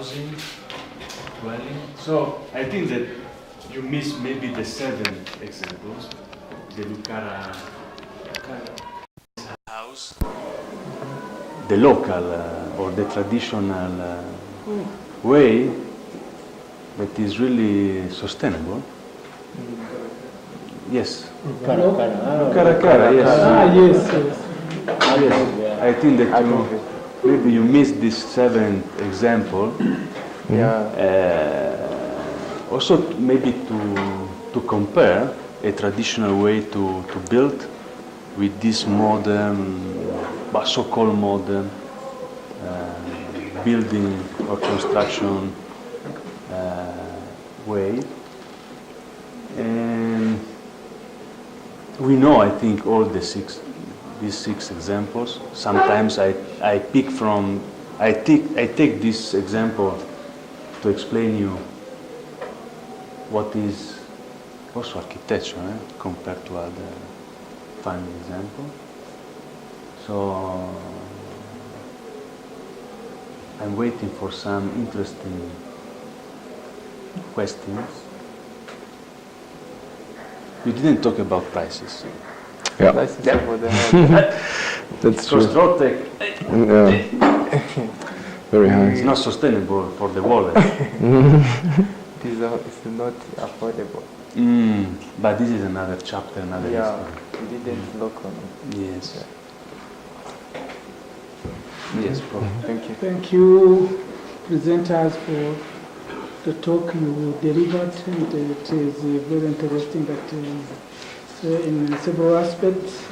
housing, dwelling. So I think that you miss maybe the 7 examples. The Lucara house, the local or the traditional way that is really sustainable. Yes. Lucara, yes. Yes. I think that maybe you missed this 7th example. Also, maybe to compare a traditional way to build with this modern, so-called modern building or construction way. And we know, I think, all these 6 examples. Sometimes I take this example to explain you what is also architecture compared to other final examples. So I'm waiting for some interesting questions. You didn't talk about prices. Yeah. That's true. Strotec, very high. It's not sustainable for the wallet. It's not affordable. But this is another chapter, another history. We didn't look on it. Yes. Yes, Prof. Thank you. Thank you, presenters, for the talk you delivered, and it is very interesting that in several aspects.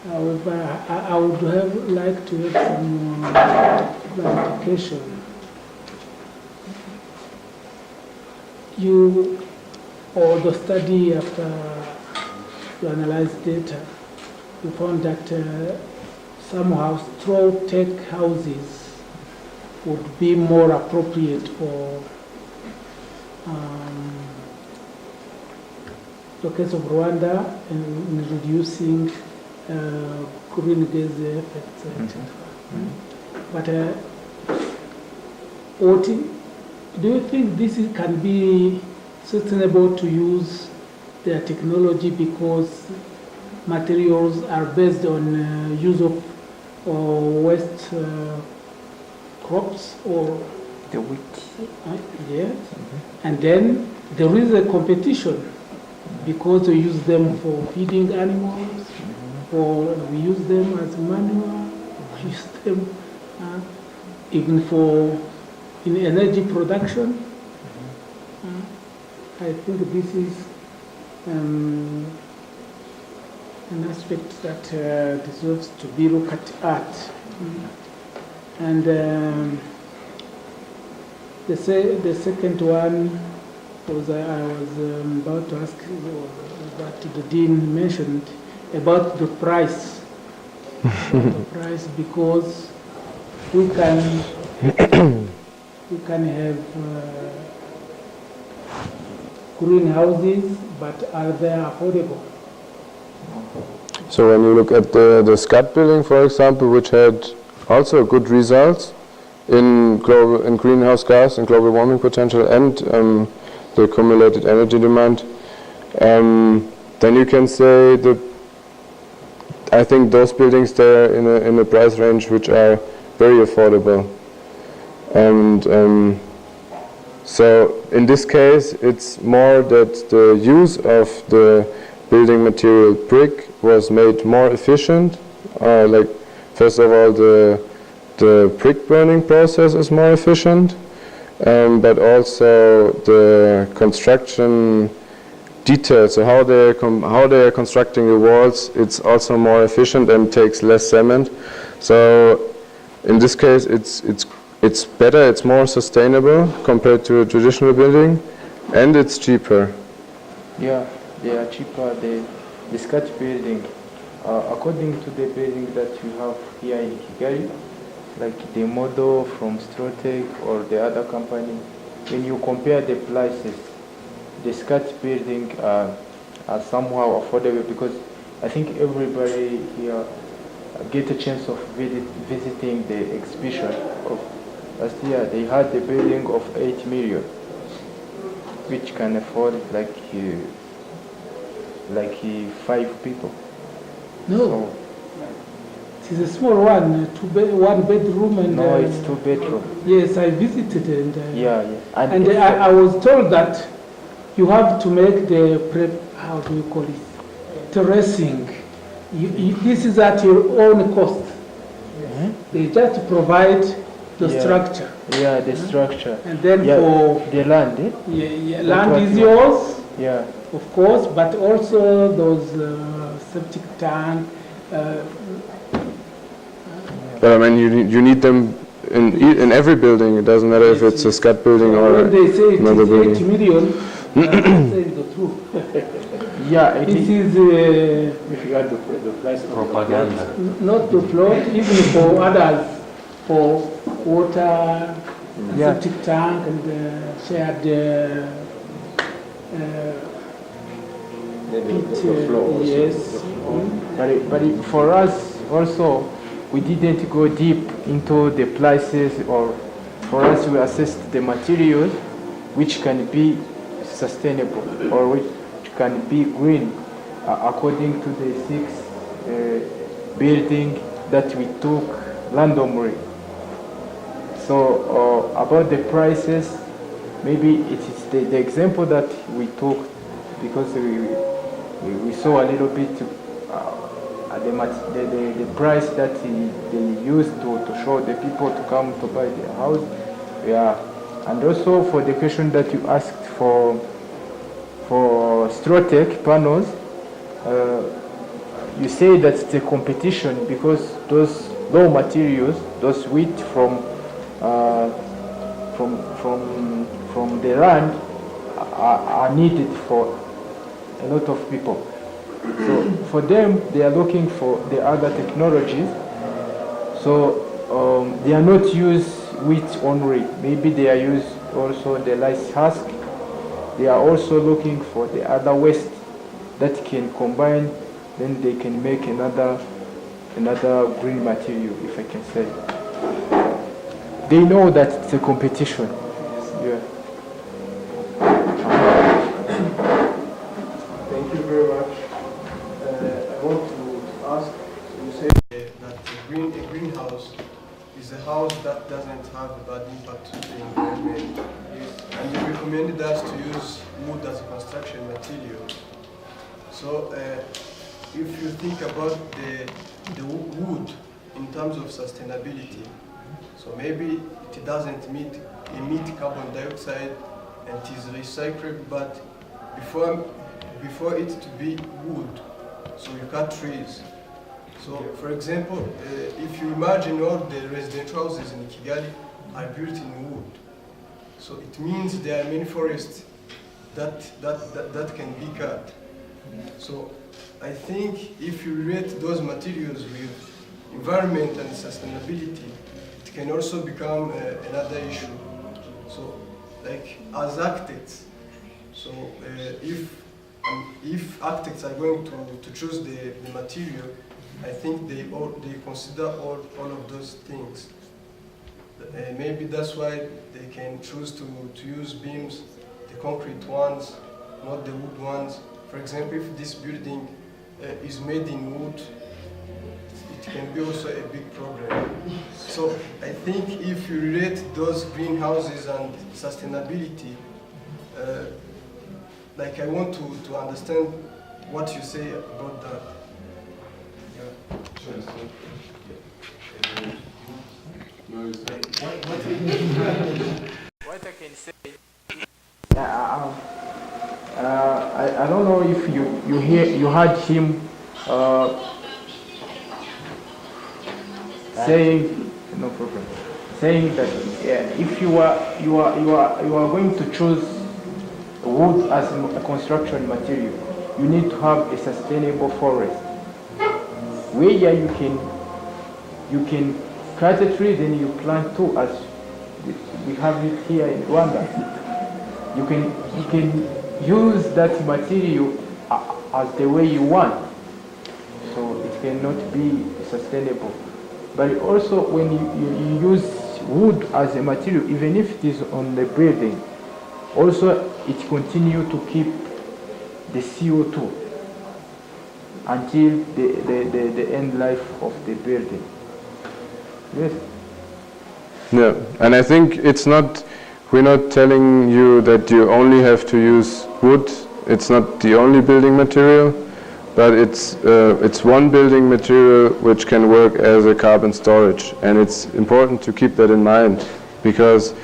However, I would have liked to have some clarification. You, or the study after you analyzed data, you found that somehow straw tech houses would be more appropriate for the case of Rwanda in reducing greenhouse effects, etc. But do you think this can be sustainable to use their technology because materials are based on use of waste crops or the wheat? Yes. And then there is a competition because we use them for feeding animals, or we use them as manure, we use them even for in energy production. I think this is an aspect that deserves to be looked at. And the second one was I was about to ask what the Dean mentioned about the price. The price, because we can have greenhouses, but are they affordable? So when you look at the SCAD building, for example, which had also good results in greenhouse gas and global warming potential and the accumulated energy demand, then you can say that I think those buildings there in a price range which are very affordable. And so in this case, it's more that the use of the building material brick was made more efficient. Like first of all, the brick burning process is more efficient, but also the construction details, so how they are constructing the walls, it's also more efficient and takes less cement. So in this case, it's better, it's more sustainable compared to a traditional building, and it's cheaper. Yeah, they are cheaper. The sketch building, according to the building that you have here in Kigali, like the model from Strotec or the other company, when you compare the prices, the sketch building are somehow affordable, because I think everybody here get a chance of visiting the exhibition of last year they had a building of 8 million, which can afford like 5 people. No, So, it is a small one, one bedroom and... no, it's 2 bedroom. Yes, I visited and... Yeah. And I was told that you have to make the how do you call it? Terracing. This is at your own cost. They just provide the structure. Yeah, the structure. And then for the land, land is yours, yeah, of course, but also those septic tank. But I mean, you need them in every building. It doesn't matter if it's a SCAT building or when they say it another is 8 building. million, I'm saying the truth. yeah. This is If you add the price of Propaganda. not the plot, even for others, for water, septic tank, and shared pit. Yes. But for us also, we didn't go deep into the prices, or for us we assessed the materials which can be sustainable or which can be green according to the 6 building that we took randomly. So about the prices, maybe it is the example that we took because we saw a little bit the price that they used to show the people to come to buy their house. Yeah, and also for the question that you asked for Strotec panels, you say that it's a competition because those raw materials, those wheat from the land are needed for a lot of people. So for them, they are looking for the other technologies. So they are not use wheat only. Maybe they are use also the rice husk. They are also looking for the other waste that can combine. Then they can make another green material, if I can say. They know that it's a competition. Yeah. Thank you very much. I want to ask, you say that a greenhouse is a house that doesn't have a bad impact to the environment. And you recommended us to use wood as a construction material. So if you think about the wood in terms of sustainability, so maybe it doesn't emit carbon dioxide and it is recycled, but before it to be wood, so you cut trees. So for example, if you imagine all the residential houses in Kigali are built in wood, so it means there are many forests that can be cut. So I think if you relate those materials with environment and sustainability, it can also become another issue. So like as architects, so if architects are going to choose the material, I think they consider all of those things. Maybe that's why they can choose to use beams, the concrete ones, not the wood ones. For example, if this building is made in wood, it can be also a big problem. So I think if you relate those greenhouses and sustainability, like I want to understand what you say about that. What I can say, I don't know if you heard him saying, no problem, saying that if you are going to choose wood as a construction material, you need to have a sustainable forest where you can cut a tree, then you plant 2, as we have it here in Rwanda. You can use that material as the way you want, so it cannot be sustainable. But also when you use wood as a material, even if it is on the building, also it continue to keep the CO2 until the end life of the building. Yes. Yeah, and I think we're not telling you that you only have to use wood. It's not the only building material, but it's one building material which can work as a carbon storage, and it's important to keep that in mind, because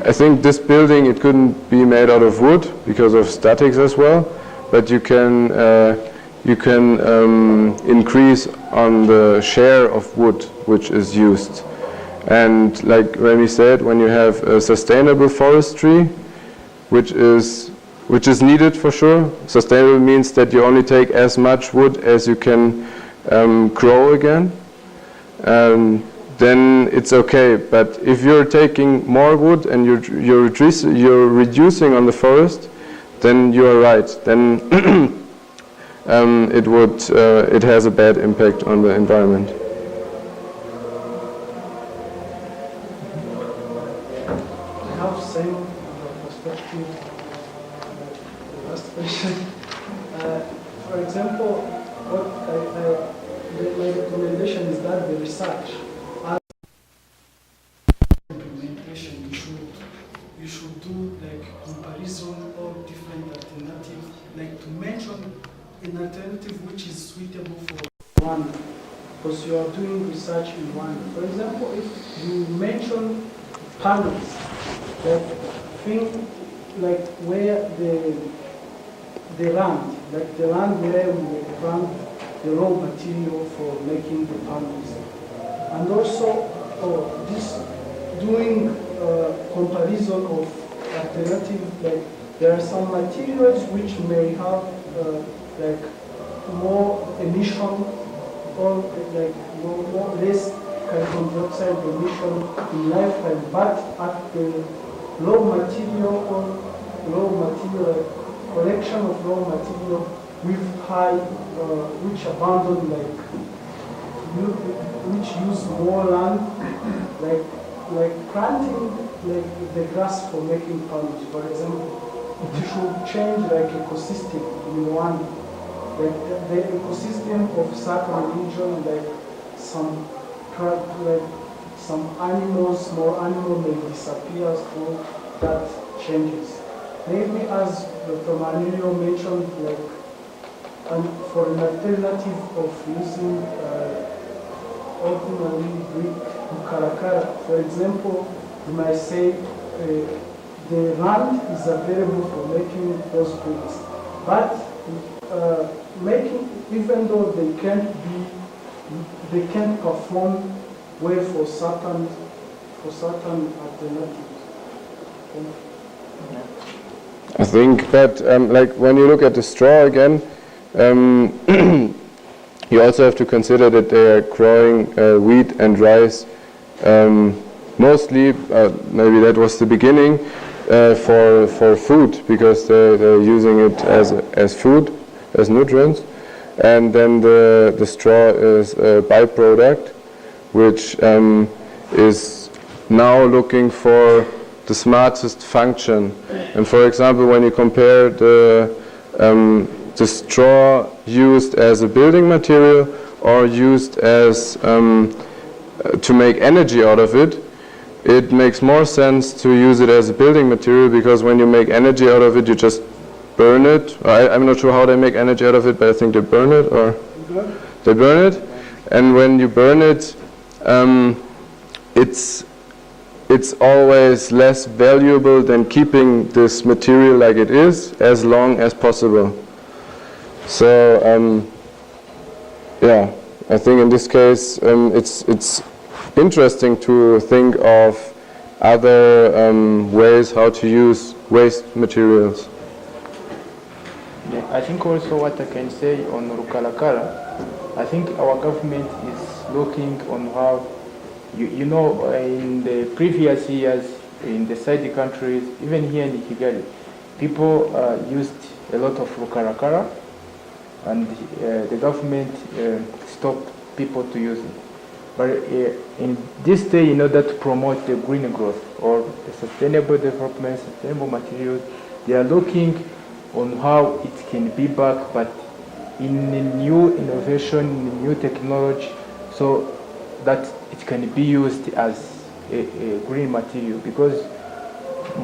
I think this building, it couldn't be made out of wood because of statics as well, but you can increase on the share of wood which is used. And like Remy said, when you have a sustainable forestry, which is needed for sure. Sustainable means that you only take as much wood as you can grow again. Then it's okay. But if you're taking more wood and you're reducing on the forest, then you are right. Then it has a bad impact on the environment. I have same perspective. The last question. For example, my recommendation is that the research as implementation, you should do like comparison of different alternatives, like to mention an alternative which is suitable for one, because you are doing research in one. For example, if you mention panels, that thing like where the land, like the land where we plant the raw material for making the panels, and also this doing comparison of alternative, like there are some materials which may have like more emission or like more less carbon dioxide emission in lifetime, but at the raw material collection of raw material with high, which abandon which use more land, like planting like the grass for making panels, for example. It should change like ecosystem in one, like the ecosystem of certain region, like some animals, small animal may disappear through that changes. Maybe as Dr. Manilio mentioned, like for an alternative of using ordinary brick karakara, for example, you might say the land is available for making those bricks, but making, even though they can't perform well for certain alternatives. I think that like when you look at the straw again, you also have to consider that they are growing wheat and rice mostly, maybe that was the beginning, for food, because they're using it as food, as nutrients, and then the straw is a byproduct which is now looking for the smartest function. And for example, when you compare the straw used as a building material or used as to make energy out of it, it makes more sense to use it as a building material, because when you make energy out of it, you just burn it. I'm not sure how they make energy out of it, but I think they burn it, or they burn it. And when you burn it, it's always less valuable than keeping this material like it is as long as possible. So yeah, I think in this case it's interesting to think of other ways how to use waste materials. Yeah, I think also what I can say on Rukalakala, I think our government is looking on how, you know, in the previous years in the side countries, even here in Kigali, people used a lot of Rukalakala, and the government stopped people to use it. But in this day, in order to promote the green growth or the sustainable development, sustainable materials, they are looking on how it can be back, but in a new innovation, in new technology, so that it can be used as a green material. Because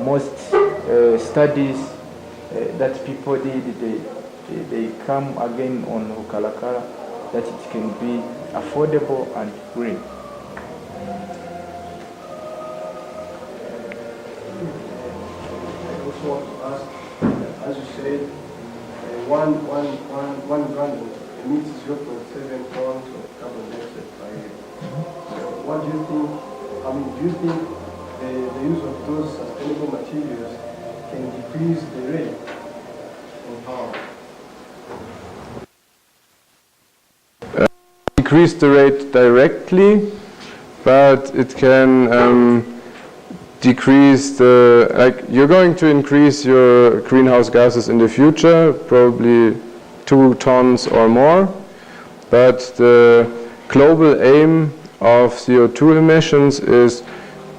most studies that people did, they come again on Rukalakala, that it can be affordable and green. I also want to ask, as you said, one gallon emits 0.7 tons of carbon dioxide per year. So what do you think, do you think the use of those sustainable materials can decrease the rate and how? Decrease the rate directly, but it can decrease you're going to increase your greenhouse gases in the future, probably 2 tons or more, but the global aim of CO2 emissions is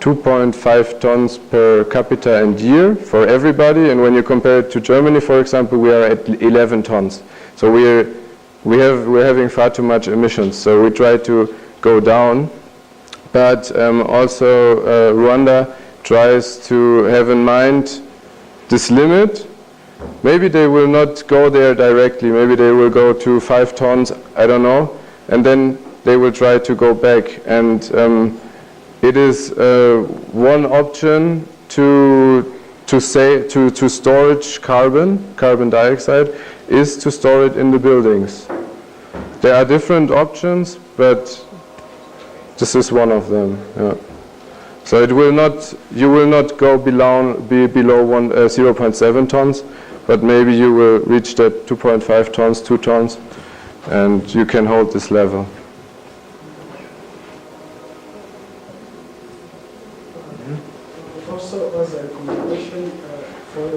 2.5 tons per capita and year for everybody, and when you compare it to Germany, for example, we are at 11 tons. So we're having far too much emissions, so we try to go down. But also Rwanda tries to have in mind this limit. Maybe they will not go there directly, maybe they will go to 5 tons, I don't know, and then they will try to go back. And it is one option to storage carbon dioxide, is to store it in the buildings. There are different options, but this is one of them. Yeah. So it will not, you will not go below 0.7 tons, but maybe you will reach that 2.5 tons, 2 tons, and you can hold this level. Also, as a recommendation for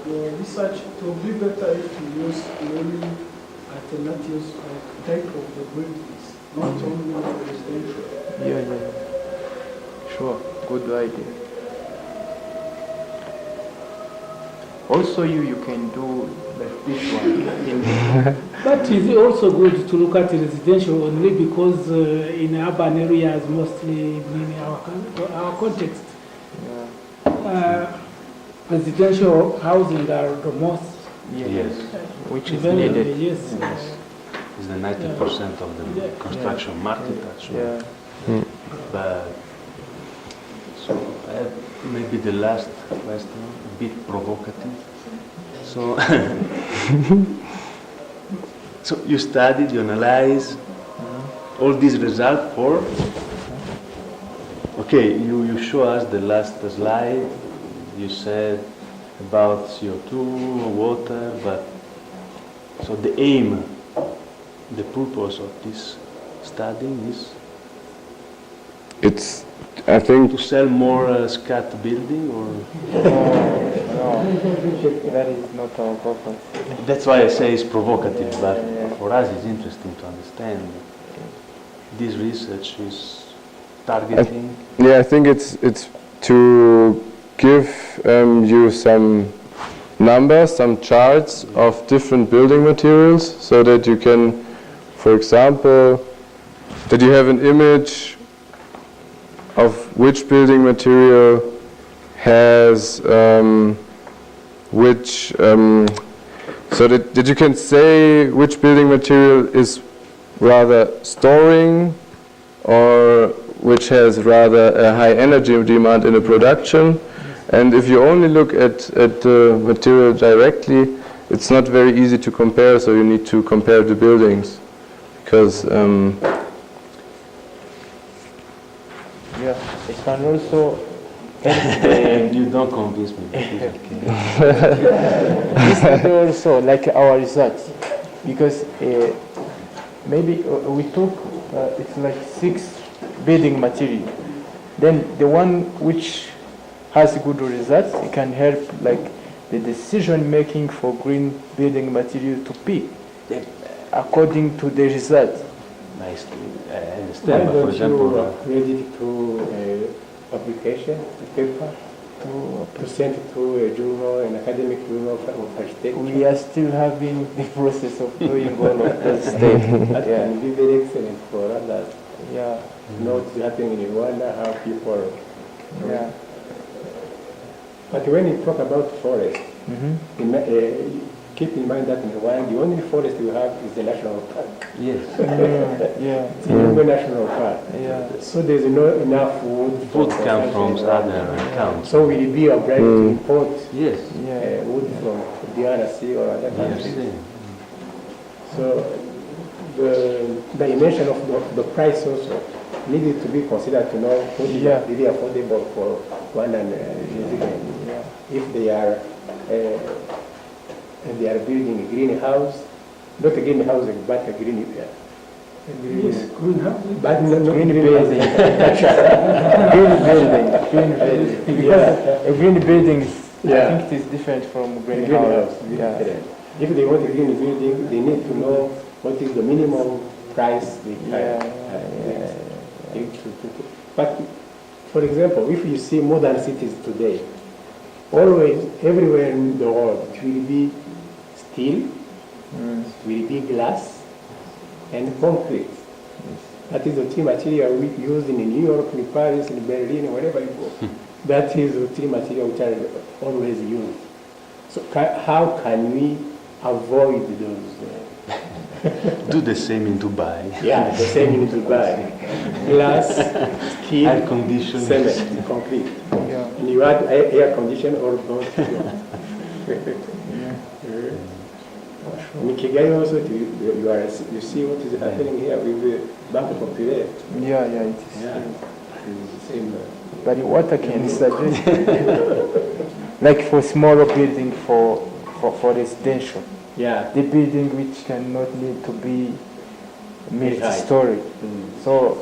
your research, it will be better if you use many alternatives like type of the buildings, not only residential. Yeah. Sure, good idea. Also, you can do like this one. But it's also good to look at residential only because in urban areas, mostly in our context, residential housing are the most. Yes. Which is very, needed. Yes. It's the 90% of the construction market actually. Yeah. But so maybe the last question, a bit provocative. So, so you studied, you analyze all these results for. Okay, you show us the last slide. You said about CO2, water, but so the aim, the purpose of this study is. It's, I think, To sell more scat building, or No, that is not our purpose. that's why I say it's provocative. But for us, it's interesting to understand this research is targeting. yeah, I think it's to give you some numbers, some charts of different building materials, so that you can, for example, that you have an image of which building material has which, so that you can say which building material is rather storing or which has rather a high energy demand in the production. And if you only look at the material directly, it's not very easy to compare, so you need to compare the buildings. Because Yeah, it can also You don't convince me. this study also like our results, because maybe we took it's like 6 building material. Then the one which has good results, it can help like the decision making for green building material to pick according to the results. nicely. I Why understand, but for don't example, you create it through a publication, a paper, to send it to a journal, an academic journal of architecture? We are still having the process of doing all of those steps. That Yeah, can be very excellent for others. yeah, Know what's happening in Rwanda, how people. yeah. But when you talk about forest, Mm-hmm. keep in mind that in Rwanda, the only forest you have is the national park. yes, Yeah, It's the national park. yeah. So there's no enough wood. food for comes from consumption. other accounts. So we'll be obliged to import Yes, Yeah. wood from the DRC or other yes, countries. yeah. So the dimension of the price also needed to be considered to know what is Yeah. really affordable for one and New Zealand. Yeah. If they are building a greenhouse, not a greenhouse but a green. Yes, greenhouse. But not Green greenhouse. building. Green building. Green building. Because a green building is, Yeah. I think it is different from green house. Yeah. If they want a green building, they need to know what is the minimum price they can. Yeah, But, for example, if you see modern cities today, always, everywhere in the world, it will be steel, will be glass, and concrete. That is the three material we use in New York, in Paris, in Berlin, wherever you go. That is the three material which are always used. So how can we avoid those? Do the same in Dubai. Yeah, the same in Dubai. Glass, steel, Air conditioning. cement, concrete. Yeah. And you add air condition or both. In Kigali also, you see what is happening here with the Bank Populaire. Yeah, yeah, it is. Yeah, it's the same. But what I can suggest, like for smaller building for residential, Yeah. the building which cannot need to be Very high. multi-story. So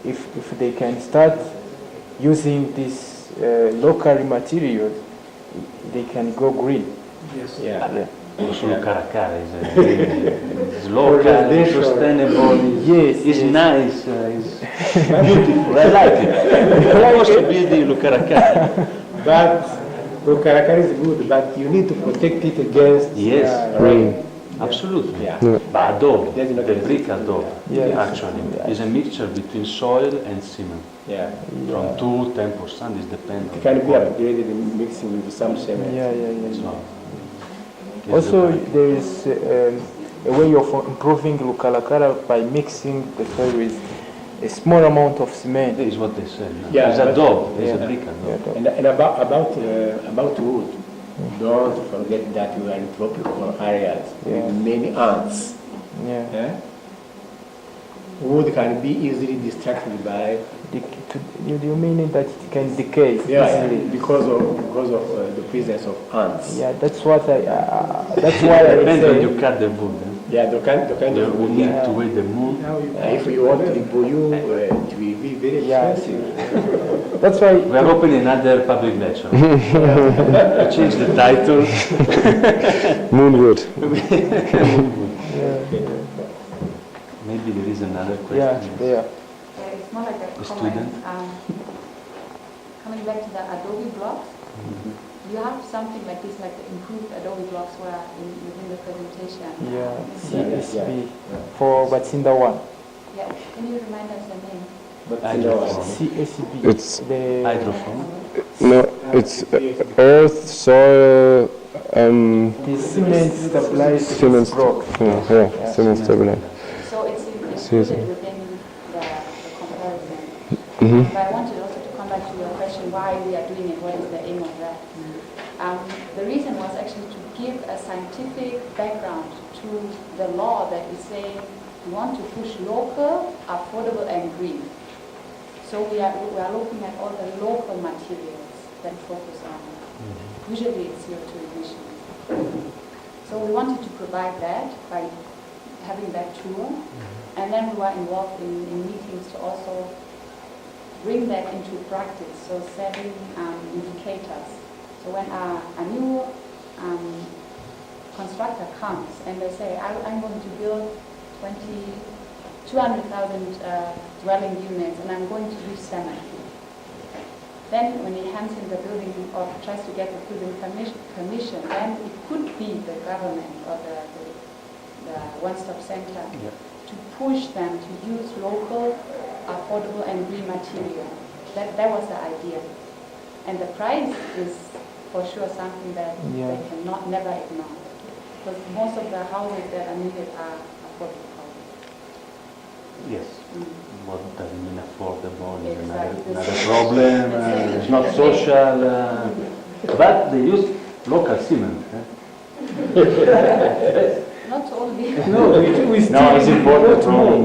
if they can start using these local materials, they can go green. Yes. Yeah. Also, Karakara is local, residential. sustainable, Yes, is yes. nice, is beautiful. I like it. I want to build in Lukarakara. But Karakara is good, but you need to protect it against Yes, rain. absolutely. Yeah. But adobe, There's not the a- brick adobe, Yes. actually, is a mixture between soil and cement. Yeah. From 2-10% is dependent. It can be upgraded and mixing with some cement. Yeah, yeah, yeah. So, it's Also, the- there is a way of improving Lukalakara by mixing the soil with a small amount of cement. that is what they said. No? Yeah, It's but- adobe, it's Yeah. a brick adobe. And about wood, don't forget that we are in tropical areas Yeah. with many ants. Yeah. Eh? Wood can be easily distracted by You mean that it can decay easily? because of the presence of ants. Yeah, that's what that's why I Depends when say. you cut the wood. Yeah, the kind You of will wood. need Yeah. to wait the moon. If you want to boil, it will be very Yeah. expensive. That's why. We are opening another public lecture. We change the title. Moonwood. Maybe there is another Yeah, question. yeah. It's more like a A comment. student? Coming back to the Adobe blocks, you have something like this, like the improved Adobe blocks where within the presentation. Yeah, Yeah. CSB for Batsinda 1. Yeah, can you remind us the name? But Hydroform. CSB. It's- the Hydroform. No, it's earth, soil, the cement stabilized cement. block. Yeah, cement stabilized. So it's CSB. included within the comparison. Mhm. But I wanted also to come back to your question why we are doing it, what is the aim of that? The reason was actually to give a scientific background to the law that is saying we want to push local, affordable and green. So we are looking at all the local materials that focus on. Usually it's CO2 emissions. So we wanted to provide that by having that tool. And then we were involved in meetings to also bring that into practice, so setting indicators. So when a new constructor comes and they say, I'm going to build 20 200,000 dwelling units, and I'm going to use cement. Then when he hands in the building or tries to get the building permission, then it could be the government or the one-stop center to push them to use local, affordable and green material. That was the idea. And the price is for sure something that they cannot never ignore. Because most of the houses that are needed are affordable houses. Yes. What does it mean affordable is Exactly. another problem. It's not social. But they use local cement. Not only. No, we still No, it's important import more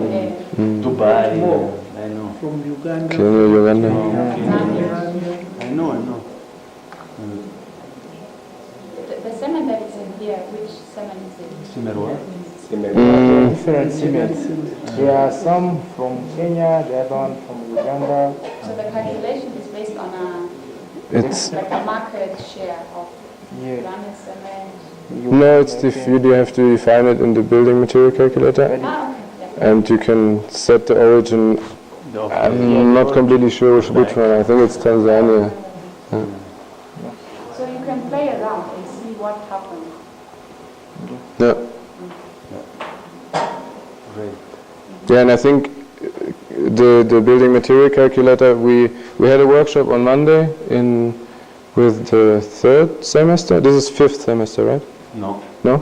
to buy. More. I know. from Uganda. Kenya, Uganda. I know. The cement that is in here, which cement is it? Cimerwa. Different cements. There are some from Kenya, the other one from Uganda. So the calculation is based on It's like a market share of Yeah. Ugandan cement. no, it's you have to define it in the building material calculator, Okay, yeah. and you can set the origin. I'm not completely sure which one. I think it's Tanzania. So you can play around and see what happens. Yeah. Great. Yeah, and I think the building material calculator, we had a workshop on Monday with the third semester. This is fifth semester, right? No. No?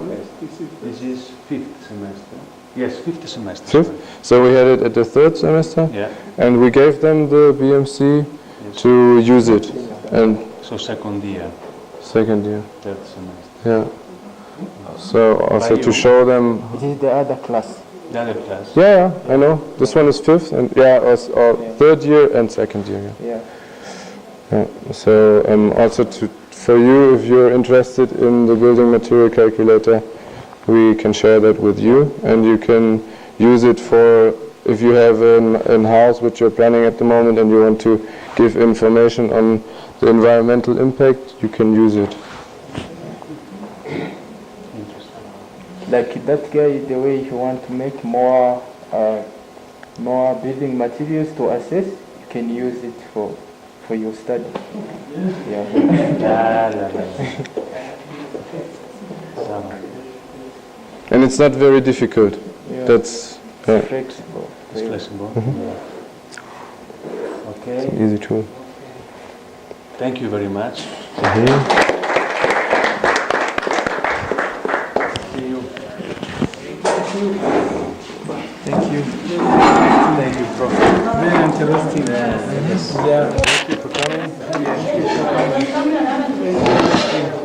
This is fifth semester. Yes, fifth semester. Fifth? So we had it at the third semester, Yeah. and we gave them the BMC Yes. to use it. And So second year, second year, third semester. yeah. So also to show them. This is the other class. The other class. Yeah, I know. This one is fifth, and or third year and second year. Yeah. Yeah. So also for you, if you're interested in the building material calculator, we can share that with you, and you can use it for if you have a house which you're planning at the moment and you want to give information on the environmental impact, you can use it. Like that guy, the way you want to make more building materials to assess, you can use it for your study. Yeah. And it's not very difficult. Yeah. That's Flexible. It's flexible. Okay. easy tool. Thank you very much. See you. Thank you. Thank you, Prof. Very interesting. Yeah. Thank you for coming. Yes.